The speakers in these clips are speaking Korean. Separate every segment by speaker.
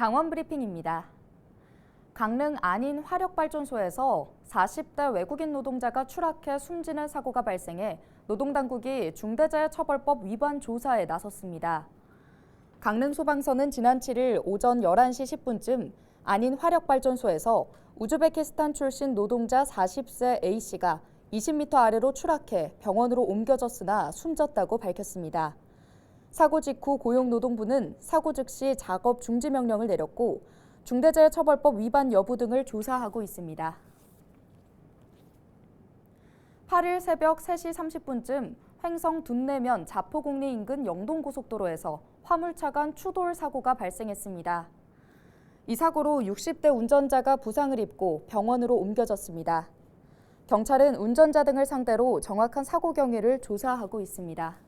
Speaker 1: 강원 브리핑입니다. 강릉 안인 화력발전소에서 40대 외국인 노동자가 추락해 숨지는 사고가 발생해 노동당국이 중대재해처벌법 위반 조사에 나섰습니다. 강릉 소방서는 지난 7일 오전 11시 10분쯤 안인 화력발전소에서 우즈베키스탄 출신 노동자 40세 A씨가 20m 아래로 추락해 병원으로 옮겨졌으나 숨졌다고 밝혔습니다. 사고 직후 고용노동부는 사고 즉시 작업 중지 명령을 내렸고 중대재해처벌법 위반 여부 등을 조사하고 있습니다. 8일 새벽 3시 30분쯤 횡성 둔내면 자포공리 인근 영동고속도로에서 화물차 간 추돌 사고가 발생했습니다. 이 사고로 60대 운전자가 부상을 입고 병원으로 옮겨졌습니다. 경찰은 운전자 등을 상대로 정확한 사고 경위를 조사하고 있습니다.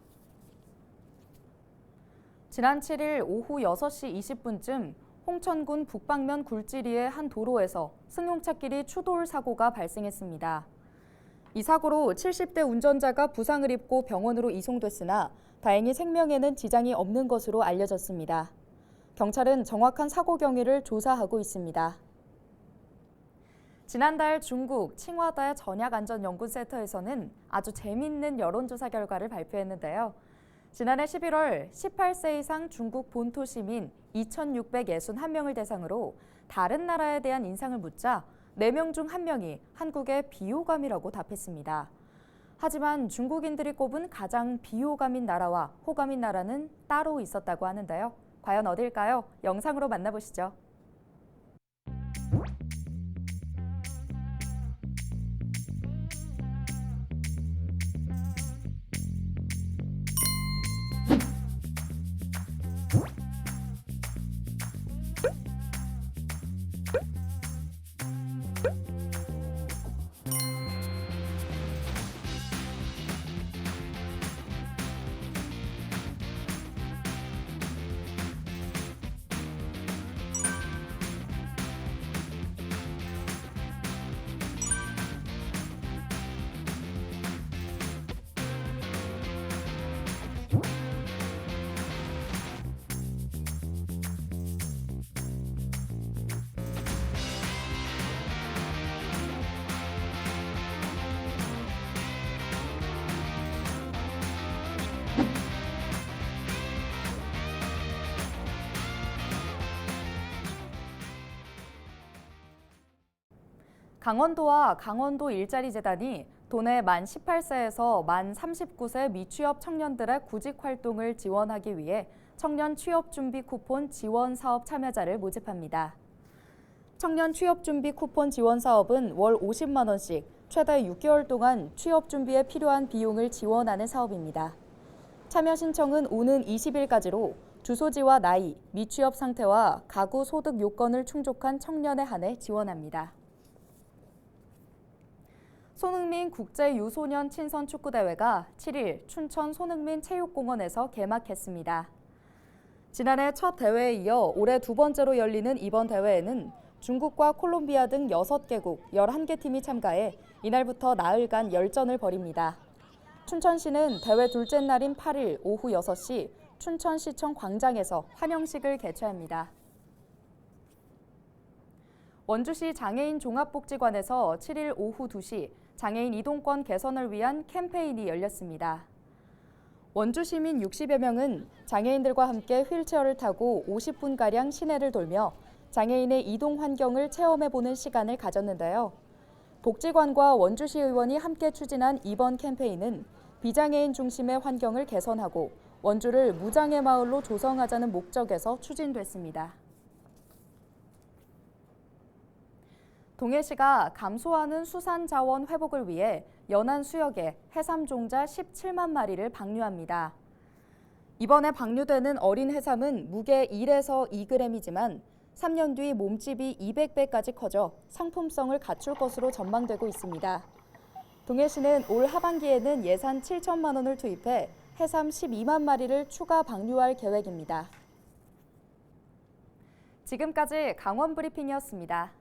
Speaker 1: 지난 7일 오후 6시 20분쯤 홍천군 북방면 굴지리의 한 도로에서 승용차끼리 추돌 사고가 발생했습니다. 이 사고로 70대 운전자가 부상을 입고 병원으로 이송됐으나 다행히 생명에는 지장이 없는 것으로 알려졌습니다. 경찰은 정확한 사고 경위를 조사하고 있습니다. 지난달 중국 칭화대 전약안전연구센터에서는 아주 재미있는 여론조사 결과를 발표했는데요. 지난해 11월 18세 이상 중국 본토 시민 2,661명을 대상으로 다른 나라에 대한 인상을 묻자 4명 중 1명이 한국의 비호감이라고 답했습니다. 하지만 중국인들이 꼽은 가장 비호감인 나라와 호감인 나라는 따로 있었다고 하는데요. 과연 어딜까요? 영상으로 만나보시죠. 강원도와 강원도 일자리재단이 도내 만 18세에서 만 39세 미취업 청년들의 구직 활동을 지원하기 위해 청년 취업준비 쿠폰 지원 사업 참여자를 모집합니다. 청년 취업준비 쿠폰 지원 사업은 월 50만 원씩 최대 6개월 동안 취업 준비에 필요한 비용을 지원하는 사업입니다. 참여 신청은 오는 20일까지로 주소지와 나이, 미취업 상태와 가구 소득 요건을 충족한 청년에 한해 지원합니다. 손흥민 국제유소년 친선 축구대회가 7일 춘천 손흥민 체육공원에서 개막했습니다. 지난해 첫 대회에 이어 올해 두 번째로 열리는 이번 대회에는 중국과 콜롬비아 등 6개국 11개 팀이 참가해 이날부터 나흘간 열전을 벌입니다. 춘천시는 대회 둘째 날인 8일 오후 6시 춘천시청 광장에서 환영식을 개최합니다. 원주시 장애인 종합복지관에서 7일 오후 2시 장애인 이동권 개선을 위한 캠페인이 열렸습니다. 원주 시민 60여 명은 장애인들과 함께 휠체어를 타고 50분가량 시내를 돌며 장애인의 이동 환경을 체험해보는 시간을 가졌는데요. 복지관과 원주시 의원이 함께 추진한 이번 캠페인은 비장애인 중심의 환경을 개선하고 원주를 무장애 마을로 조성하자는 목적에서 추진됐습니다. 동해시가 감소하는 수산 자원 회복을 위해 연안 수역에 해삼 종자 17만 마리를 방류합니다. 이번에 방류되는 어린 해삼은 무게 1에서 2g이지만 3년 뒤 몸집이 200배까지 커져 상품성을 갖출 것으로 전망되고 있습니다. 동해시는 올 하반기에는 예산 7천만 원을 투입해 해삼 12만 마리를 추가 방류할 계획입니다. 지금까지 강원 브리핑이었습니다.